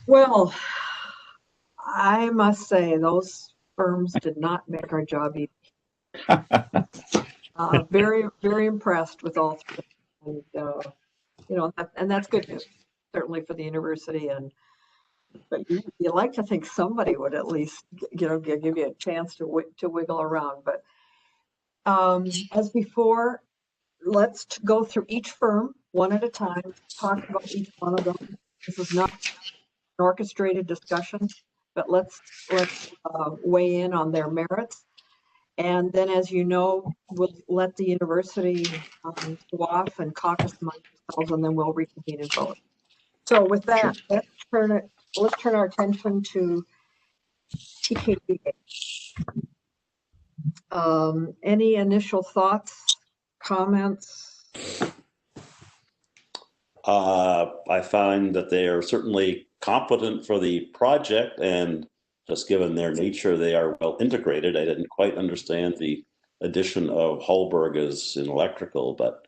Well, I must say those firms did not make our job easy. Very, very impressed with all three. And, and that's good news, certainly for the university. But you like to think somebody would at least, give you a chance to wiggle around. But as before, let's go through each firm one at a time, talk about each one of them. This is not an orchestrated discussion, but let's weigh in on their merits. And then, as you know, we'll let the university go off and caucus among themselves, and then we'll reconvene and vote. So with that, let's turn our attention to TKDA. Any initial thoughts, comments? I find that they are certainly competent for the project, and just given their nature, they are well integrated. I didn't quite understand the addition of Hallberg as in electrical, but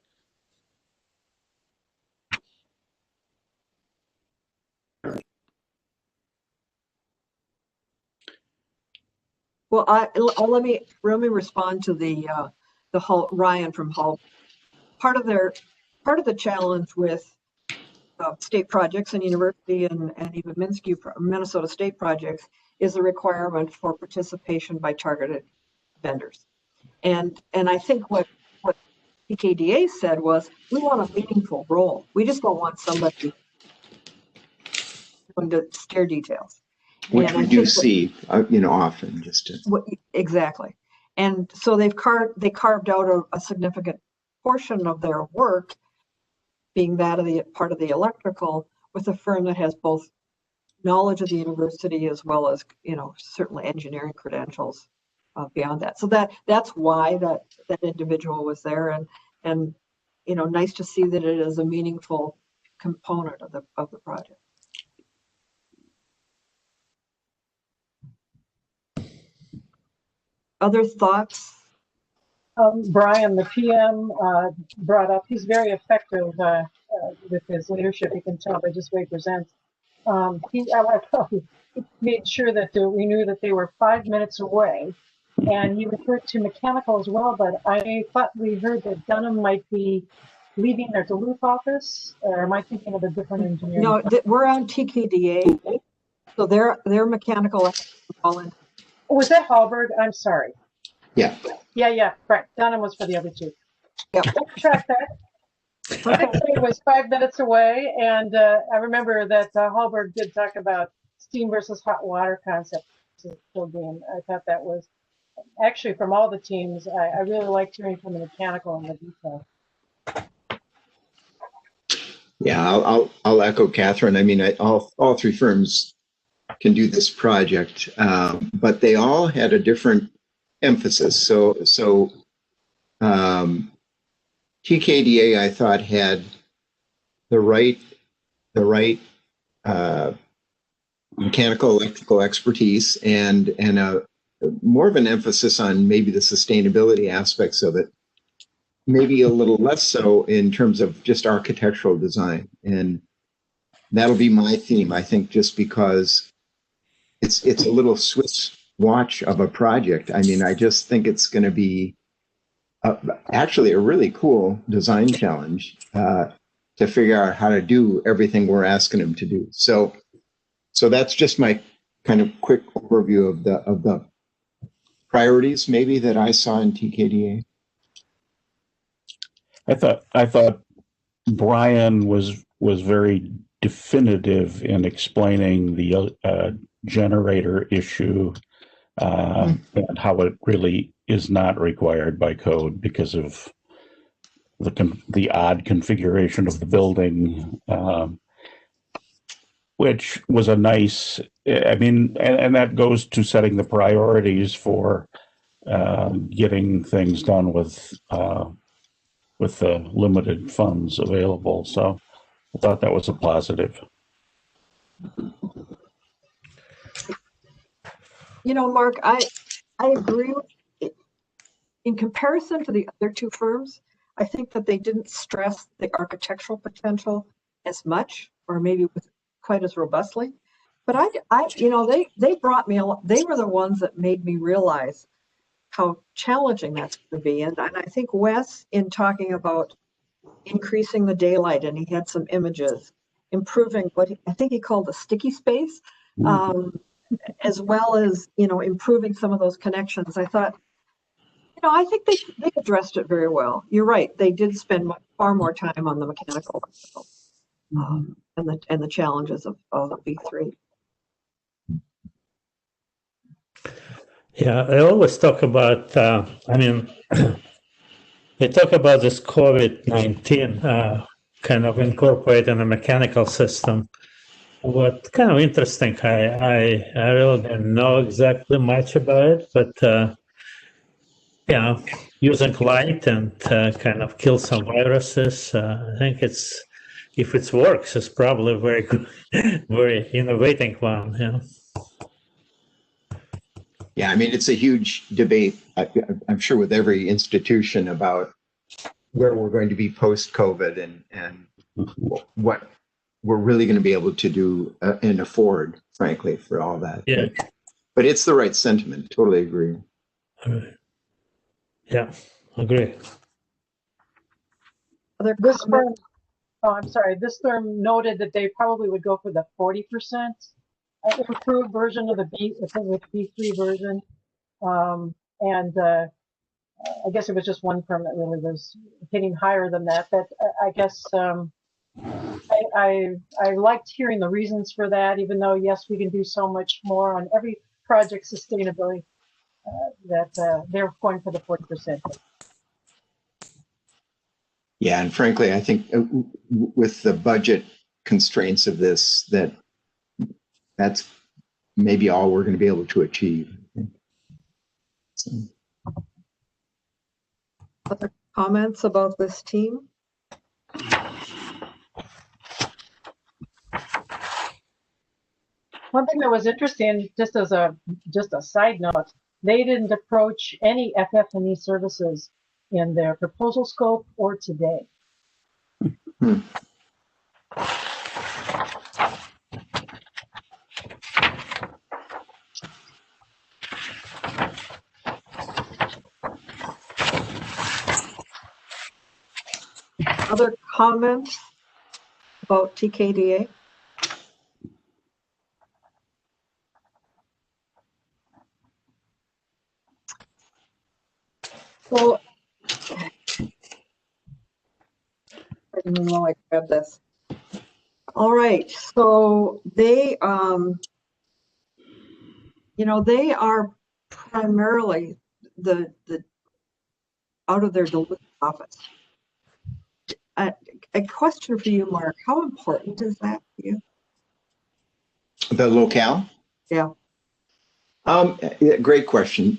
well, let me respond to the Ryan from Hull. Part of the challenge with state projects and university and even Minnesota state projects is the requirement for participation by targeted vendors. And I think what PKDA said was, we want a meaningful role. We just don't want somebody going to steer details. Which we do see, often just to... Exactly. And so they carved out a significant portion of their work, being that of the part of the electrical, with a firm that has both knowledge of the university as well as, certainly engineering credentials beyond that. So that's why that individual was there, and nice to see that it is a meaningful component of the project. Other thoughts? Brian, the PM, brought up, he's very effective with his leadership. You can tell by just the way he presents. He made sure that we knew that they were 5 minutes away. And he referred to mechanical as well, but I thought we heard that Dunham might be leaving their Duluth office, or am I thinking of a different engineer? No, we're on TKDA, so they're mechanical. Was that Hallberg? I'm sorry. Yeah. Yeah, right. Dunham was for the other two. Yep. Track that. Okay. It was 5 minutes away, and I remember that Hallberg did talk about steam versus hot water concept. I thought that was actually, from all the teams, I really liked hearing from the mechanical and the detail. Yeah, I'll echo Catherine. I mean, all three firms can do this project, but they all had a different emphasis. So TKDA, I thought, had the right mechanical electrical expertise and a more of an emphasis on maybe the sustainability aspects of it, maybe a little less so in terms of just architectural design. And that'll be my theme, I think, just because it's a little Swiss watch of a project. I mean, I just think it's going to be actually a really cool design challenge to figure out how to do everything we're asking them to do. So that's just my kind of quick overview of the priorities maybe that I saw in TKDA. I thought Brian was very definitive in explaining the generator issue and how it really is not required by code because of the odd configuration of the building, which was a nice, I mean, and that goes to setting the priorities for getting things done with the limited funds available. So I thought that was a positive. Mark, I agree with it. In comparison to the other two firms, I think that they didn't stress the architectural potential as much, or maybe with quite as robustly. But they brought me a lot. They were the ones that made me realize how challenging that's going to be. And I think Wes, in talking about increasing the daylight, and he had some images, improving what I think he called the sticky space, as well as, improving some of those connections. I thought, I think they addressed it very well. You're right. They did spend far more time on the mechanical and the challenges of V3. Yeah, I always talk about, they talk about this COVID-19 kind of incorporating a mechanical system. What kind of interesting, I really don't know exactly much about it, but, using light and kind of kill some viruses, I think if it works, it's probably a very good, very innovating one, Yeah, I mean, it's a huge debate, I'm sure, with every institution about where we're going to be post-COVID and what we're really going to be able to do and afford, frankly, for all that. Yeah. But it's the right sentiment. Totally agree. Yeah, agree. This firm, I'm sorry, this firm noted that they probably would go for the 40% improved version of the B3 version. And I guess it was just one firm that really was hitting higher than that. But I guess I liked hearing the reasons for that, even though, yes, we can do so much more on every project sustainability, that they're going for the 40%. Yeah, and frankly, I think with the budget constraints of this, that's maybe all we're going to be able to achieve. Other comments about this team? One thing that was interesting, just a side note, they didn't approach any FF&E services in their proposal scope or today. Other comments about TKDA? So, I didn't know I grabbed this. All right, so they, they are primarily the out of their Duluth office. A question for you, Mark. How important is that for you? The locale? Yeah. Great question.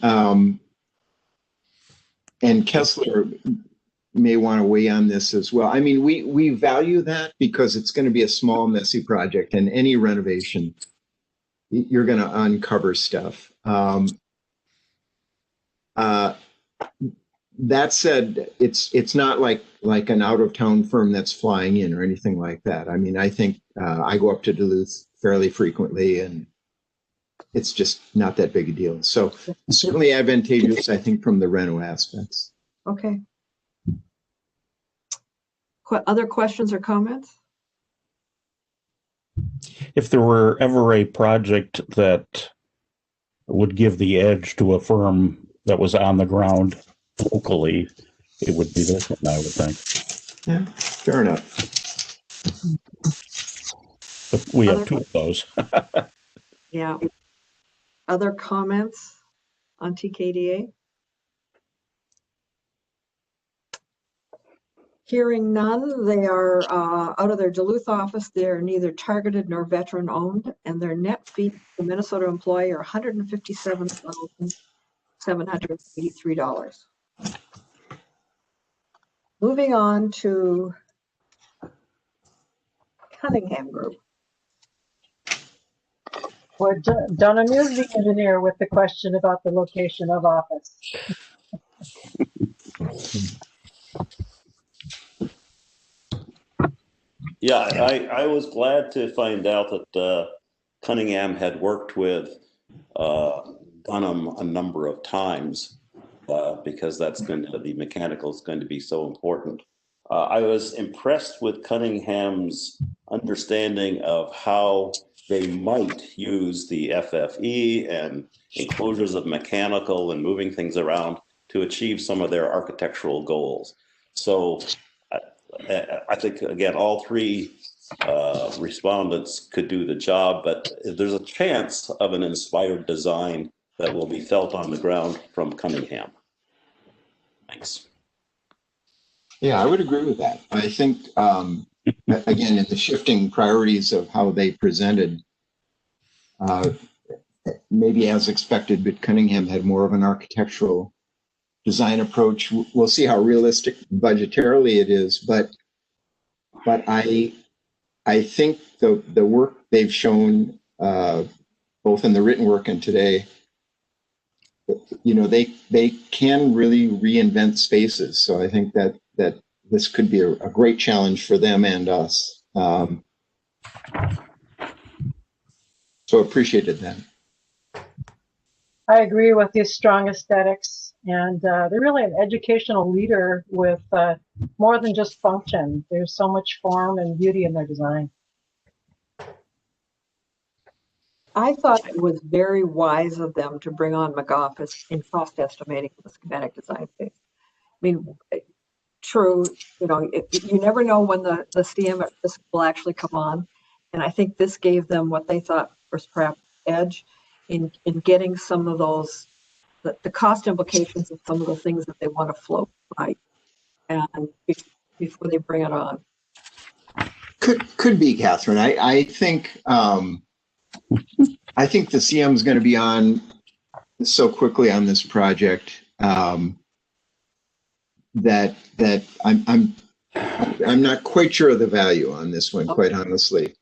And Kessler may want to weigh on this as well. I mean, we value that because it's going to be a small, messy project, and any renovation, you're going to uncover stuff. That said, it's not like an out-of-town firm that's flying in or anything like that. I mean, I think I go up to Duluth fairly frequently, and it's just not that big a deal. So certainly advantageous, I think, from the reno aspects. Okay. Other questions or comments? If there were ever a project that would give the edge to a firm that was on the ground locally, it would be this one, I would think. Yeah, fair enough. But we have two of those. Yeah. Other comments on TKDA? Hearing none, they are out of their Duluth office. They're neither targeted nor veteran owned, and their net fee to Minnesota employee are $157,783. Moving on to Cunningham Group. Well, Donna is the engineer with the question about the location of office. Yeah, I was glad to find out that Cunningham had worked with Dunham a number of times because that's going to, the mechanical is going to be so important. I was impressed with Cunningham's understanding of how they might use the FFE and enclosures of mechanical and moving things around to achieve some of their architectural goals. So I think, again, all three respondents could do the job, but there's a chance of an inspired design that will be felt on the ground from Cunningham. Thanks. Yeah, I would agree with that. I think, again, in the shifting priorities of how they presented, maybe as expected, but Cunningham had more of an architectural design approach. We'll see how realistic budgetarily it is, but I think the work they've shown, both in the written work and today, you know, they can really reinvent spaces. So I think that this could be a great challenge for them and us. So appreciated that. I agree with these strong aesthetics, and they're really an educational leader with more than just function. There's so much form and beauty in their design. I thought it was very wise of them to bring on McGough in cost estimating the schematic design phase. I mean, true, you know, you never know when the CM at risk will actually come on. And I think this gave them what they thought was perhaps edge in getting some of those, the cost implications of some of the things that they want to float by and before they bring it on. Could be, Catherine. I think the CM is going to be on so quickly on this project that I'm not quite sure of the value on this one, quite honestly.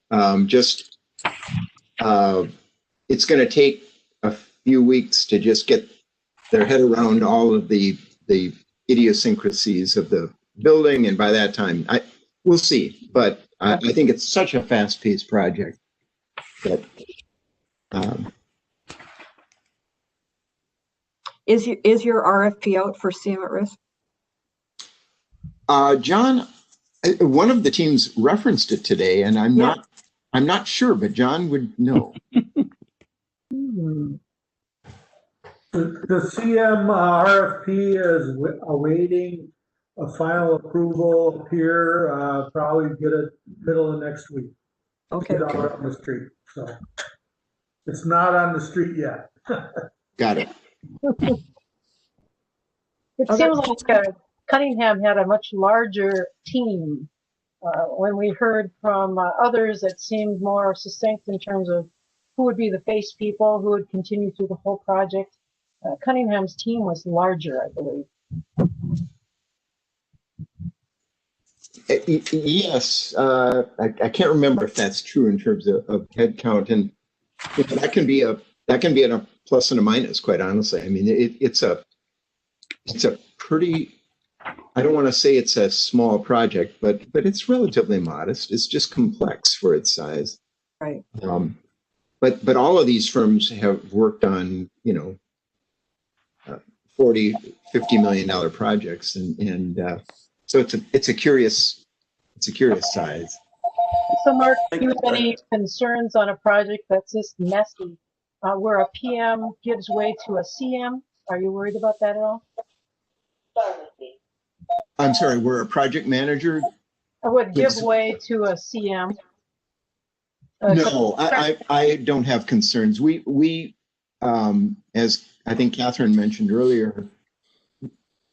It's going to take a few weeks to just get their head around all of the idiosyncrasies of the building, and by that time, we'll see. But I think it's such a fast-paced project that. Is your RFP out for CM at risk? John, one of the teams referenced it today, and I'm not sure, but John would know. The CM RFP is awaiting a final approval here. Probably get it middle of next week. Okay. Get out on the street. So it's not on the street yet. Got it. It seems like Cunningham had a much larger team. When we heard from others, it seemed more succinct in terms of who would be the face people, who would continue through the whole project. Cunningham's team was larger, I believe. Yes, I can't remember if that's true in terms of head count, and that can be a plus and a minus, quite honestly. I mean, it's a pretty, I don't want to say it's a small project, but it's relatively modest. It's just complex for its size. Right. But all of these firms have worked on, you know, $40, $50 million projects, and so it's a curious size. So, Mark, do you have any concerns on a project that's this messy, where a PM gives way to a CM? Are you worried about that at all? I'm sorry, we're a project manager. I would give way to a CM. No, I don't have concerns. We as I think Catherine mentioned earlier,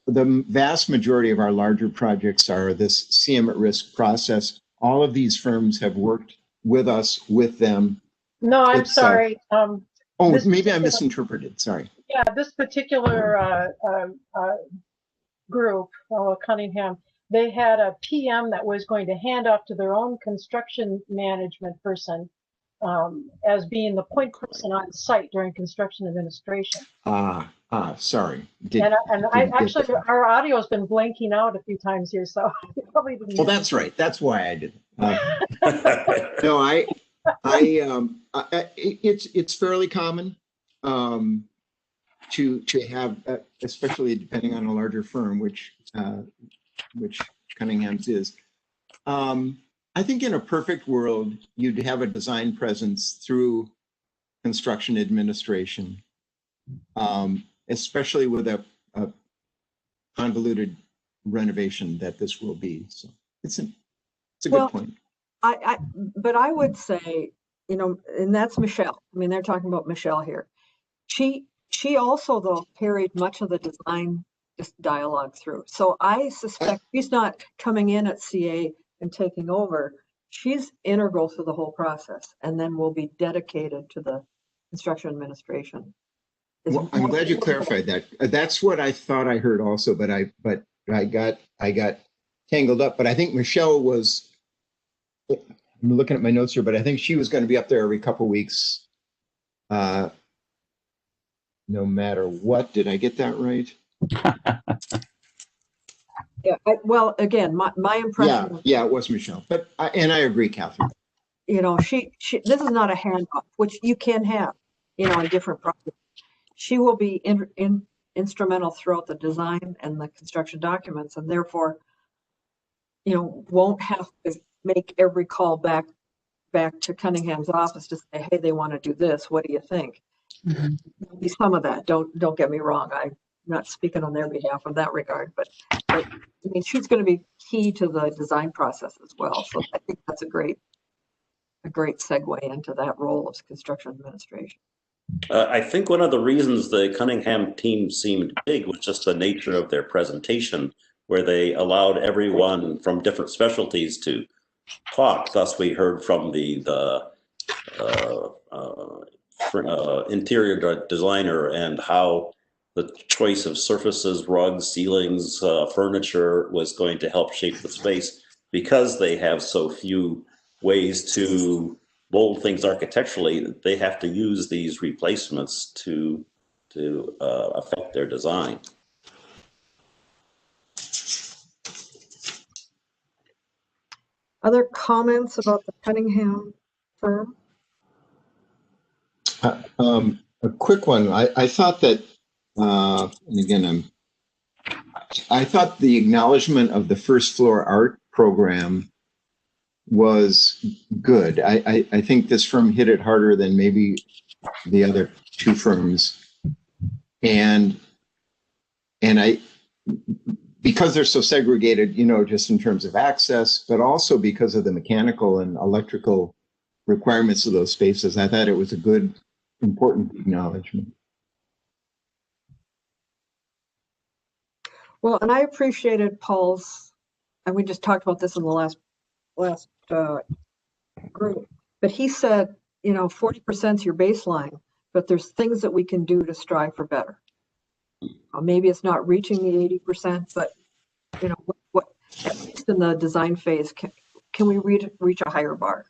the vast majority of our larger projects are this CM at risk process. All of these firms have worked with us, with them. No, I'm sorry. Maybe I misinterpreted. Sorry. Yeah, this particular group, Cunningham, they had a PM that was going to hand off to their own construction management person as being the point person on site during construction administration. Sorry. Actually, our audio has been blanking out a few times here, so you probably didn't. Well, that's right. That's why I did. No, It's fairly common to have, especially depending on a larger firm, which Cunningham's is. I think in a perfect world, you'd have a design presence through construction administration, especially with a convoluted renovation that this will be. So it's a Well, good point. But I would say, you know, and that's Michelle. I mean, they're talking about Michelle here. She also though carried much of the design dialogue through. So I suspect she's not coming in at CA and taking over. She's integral to the whole process, and then will be dedicated to the construction administration. Well, I'm glad you clarified that. That's what I thought I heard also, but I got tangled up. But I think Michelle was. I'm looking at my notes here, but I think she was going to be up there every couple of weeks, no matter what. Did I get that right? Yeah. Well, again, my impression. Yeah, it was Michelle. But I agree, Catherine. You know, she this is not a handoff, which you can have, you know, in different projects. She will be instrumental throughout the design and the construction documents, and therefore, you know, won't have to make every call back to Cunningham's office to say, hey, they want to do this. What do you think? Mhm. There'll be some of that. Don't get me wrong. I'm not speaking on their behalf in that regard, but I mean, she's going to be key to the design process as well. So I think that's a great segue into that role of construction administration. I think one of the reasons the Cunningham team seemed big was just the nature of their presentation, where they allowed everyone from different specialties to talk. Thus, we heard from the interior designer and how the choice of surfaces, rugs, ceilings, furniture was going to help shape the space, because they have so few ways to mold things architecturally. They have to use these replacements to affect their design. Other comments about the Cunningham firm? A quick one. I thought that, and again, I thought the acknowledgement of the first floor art program was good. I think this firm hit it harder than maybe the other two firms, and because they're so segregated, you know, just in terms of access, but also because of the mechanical and electrical requirements of those spaces, I thought it was a good, important acknowledgement. Well, and I appreciated Paul's, and we just talked about this in the last group, but he said, you know, 40% is your baseline, but there's things that we can do to strive for better. Maybe it's not reaching the 80%, but you know, what at least in the design phase, can we reach a higher bar?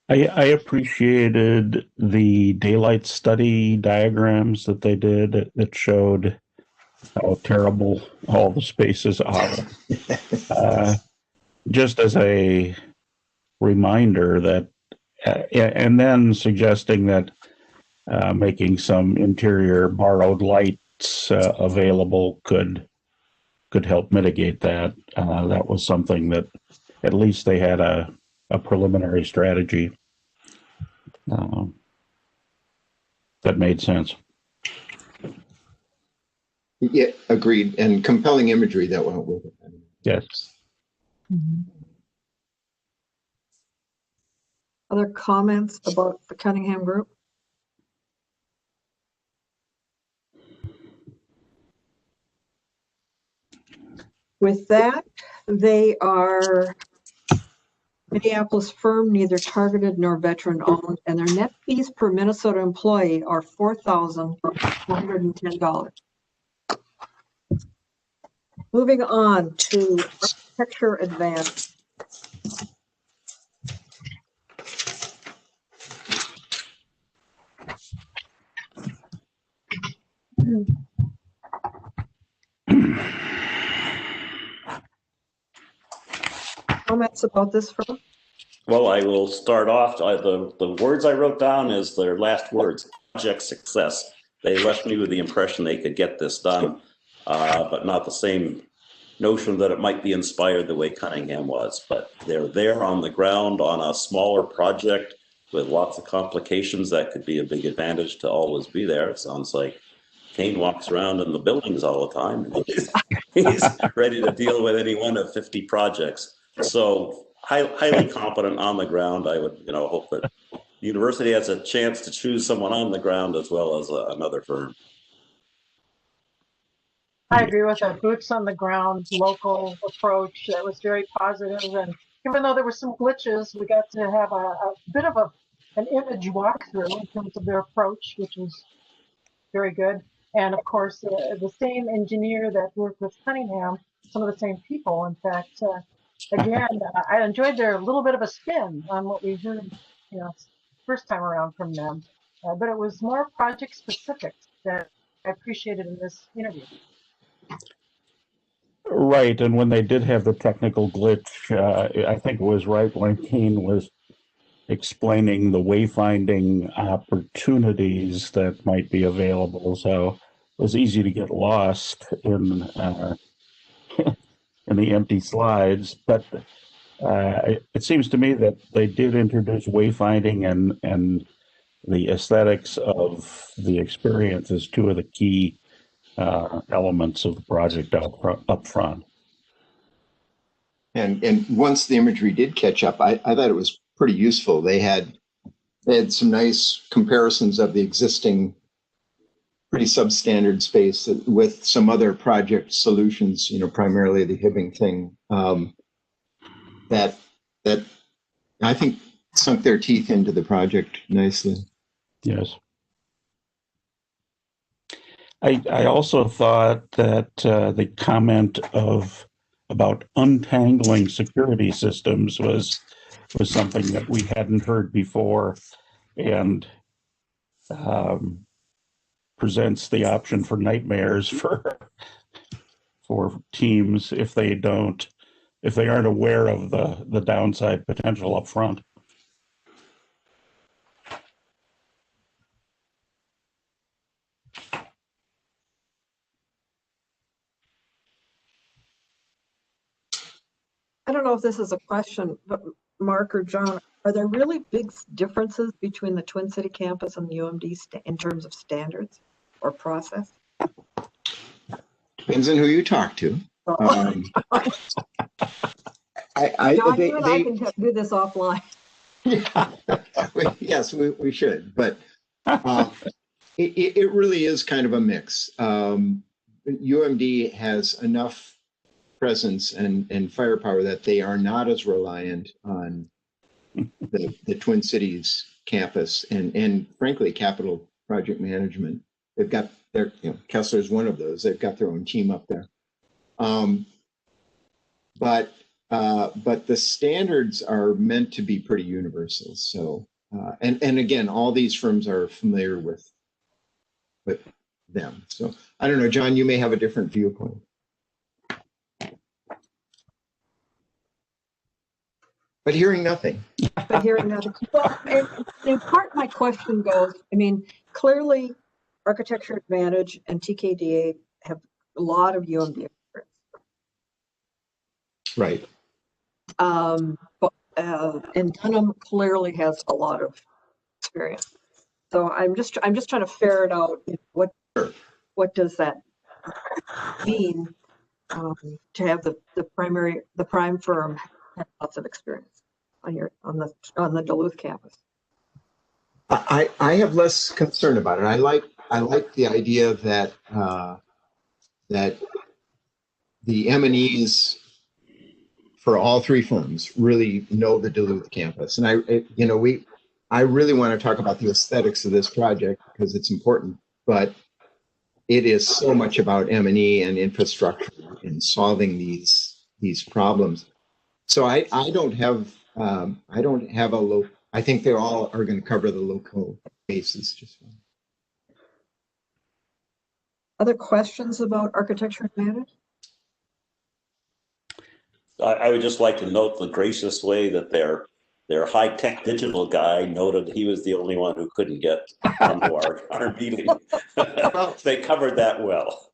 I appreciated the daylight study diagrams that they did that showed how terrible all the spaces are. Just as a reminder that, and then suggesting that making some interior borrowed lights available could help mitigate that. That was something that at least they had a preliminary strategy that made sense. Yeah, agreed. And compelling imagery that went with it. Yes. Mhm. Other comments about the Cunningham group? With that, they are Minneapolis firm, neither targeted nor veteran owned, and their net fees per Minnesota employee are $4,410. Moving on to Architecture Advance. comments about this from? Well, I will start off. The words I wrote down is their last words, project success. They left me with the impression they could get this done, but not the same notion that it might be inspired the way Cunningham was. But they're there on the ground on a smaller project with lots of complications. That could be a big advantage to always be there. It sounds like Kane walks around in the buildings all the time. He's ready to deal with any one of 50 projects. So highly competent on the ground. I would, hope that the university has a chance to choose someone on the ground as well as another firm. I agree with that. Boots on the ground, local approach. That was very positive. And even though there were some glitches, we got to have a bit of an image walkthrough in terms of their approach, which was very good. And of course, the same engineer that worked with Cunningham, some of the same people. In fact, again, I enjoyed their little bit of a spin on what we heard, first time around from them. But it was more project specific that I appreciated in this interview. Right, and when they did have the technical glitch, I think it was right when Kane was explaining the wayfinding opportunities that might be available. So it was easy to get lost in in the empty slides. But it seems to me that they did introduce wayfinding and the aesthetics of the experience as two of the key elements of the project up front. And once the imagery did catch up, I thought it was pretty useful. They had some nice comparisons of the existing pretty substandard space with some other project solutions, primarily the Hibbing thing, that I think sunk their teeth into the project nicely. Yes. I also thought that the comment about untangling security systems was something that we hadn't heard before, and presents the option for nightmares for teams if they aren't aware of the downside potential up front. I don't know if this is a question, but Mark or John, are there really big differences between the Twin City campus and the UMD in terms of standards or process? Depends on who you talk to. John, you and I can do this offline. Yeah, yes, we should, but it really is kind of a mix. UMD has enough presence and firepower that they are not as reliant on the Twin Cities campus and frankly, capital project management. They've got their, Kessler's one of those. They've got their own team up there. But the standards are meant to be pretty universal. So, and again, all these firms are familiar with them. So I don't know, John, you may have a different viewpoint. But hearing nothing. But hearing nothing. Well, and in part, my question goes, clearly Architecture Advantage and TKDA have a lot of UMD experience. Right. And Dunham clearly has a lot of experience. So I'm just trying to ferret out what does that mean to have the prime firm have lots of experience on the Duluth campus. I have less concern about it. I like the idea that that the M&Es for all three firms really know the Duluth campus, and I really want to talk about the aesthetics of this project because it's important, but it is so much about M&E and infrastructure and solving these problems. So I don't have a low. I think they all are going to cover the local bases just fine. Other questions about Architecture Advantage? I would just like to note the gracious way that their high-tech digital guy noted he was the only one who couldn't get into our meeting. They covered that well.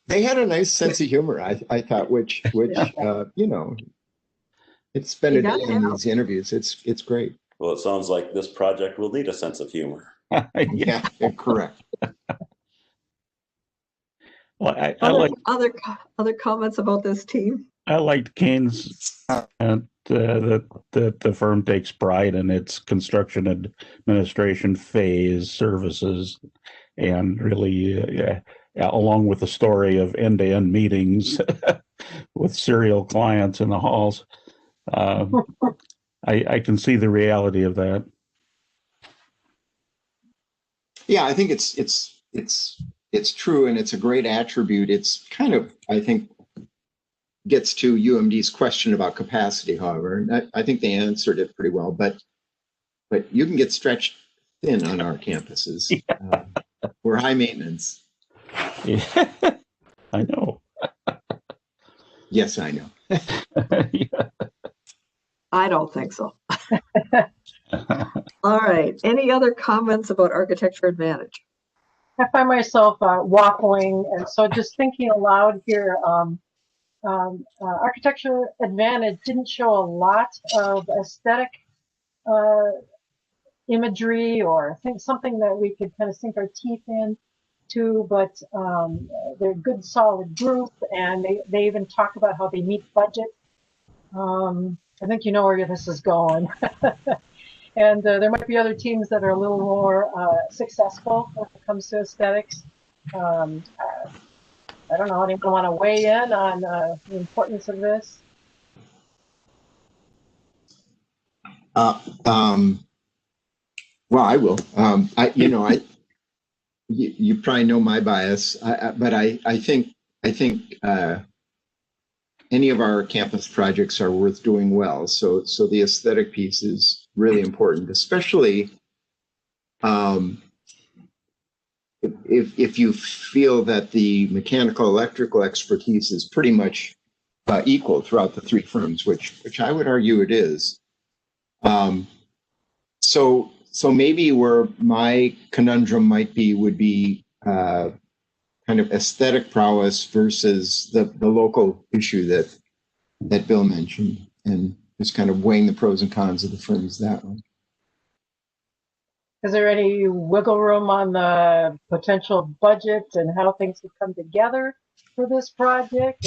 They had a nice sense of humor, I thought, which you know, it's been a day in these interviews. It's great. Well, it sounds like this project will need a sense of humor. Yeah, correct. Well, I like other comments about this team? I liked Kane's that the firm takes pride in its construction administration phase services, and really, along with the story of end-to-end meetings with serial clients in the halls, I can see the reality of that. Yeah, I think it's true, and it's a great attribute. It's kind of, I think, gets to UMD's question about capacity, however. And I think they answered it pretty well, but you can get stretched thin on our campuses. We're high maintenance. Yeah, I know. Yes, I know. Yeah. I don't think so. All right. Any other comments about Architecture Advantage? I find myself waffling, and so just thinking aloud here. Architecture Advantage didn't show a lot of aesthetic imagery or something that we could kind of sink our teeth into, but they're a good solid group, and they even talk about how they meet budget. I think you know where this is going. And there might be other teams that are a little more successful when it comes to aesthetics. I don't know, anyone want to weigh in on the importance of this? Well, I will. You probably know my bias, but I think any of our campus projects are worth doing well. So the aesthetic piece is really important, especially if you feel that the mechanical electrical expertise is pretty much equal throughout the three firms, which I would argue it is. So maybe where my conundrum would be kind of aesthetic prowess versus the local issue that Bill mentioned, and just kind of weighing the pros and cons of the firms that way. Is there any wiggle room on the potential budget and how things would come together for this project?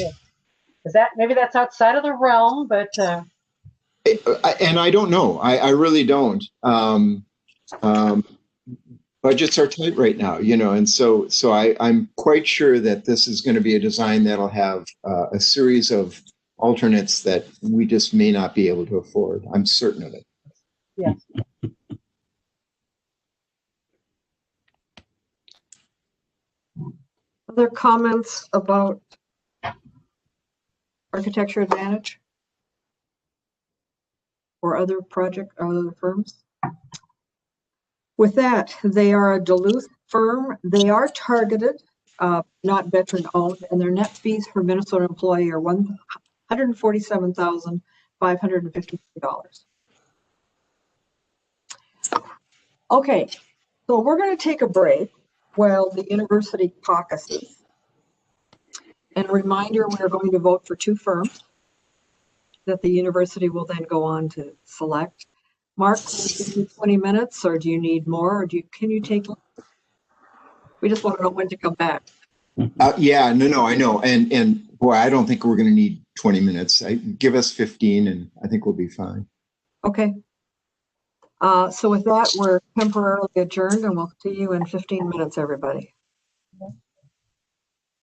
Is that, maybe that's outside of the realm, but and I don't know. I really don't. Budgets are tight right now, and so I'm quite sure that this is going to be a design that'll have a series of alternates that we just may not be able to afford. I'm certain of it. yes. Other comments about Architecture Advantage or other project or other firms? With that, they are a Duluth firm. They are targeted, not veteran owned, and their net fees per Minnesota employee are $147,553. Okay, so we're going to take a break while the university caucuses. And a reminder, we're going to vote for two firms that the university will then go on to select. Mark, will you give me 20 minutes, or do you need more, or can you take? We just want to know when to come back. Yeah, no, I know, and boy, I don't think we're going to need 20 minutes. Give us 15, and I think we'll be fine. Okay. So with that, we're temporarily adjourned, and we'll see you in 15 minutes, everybody.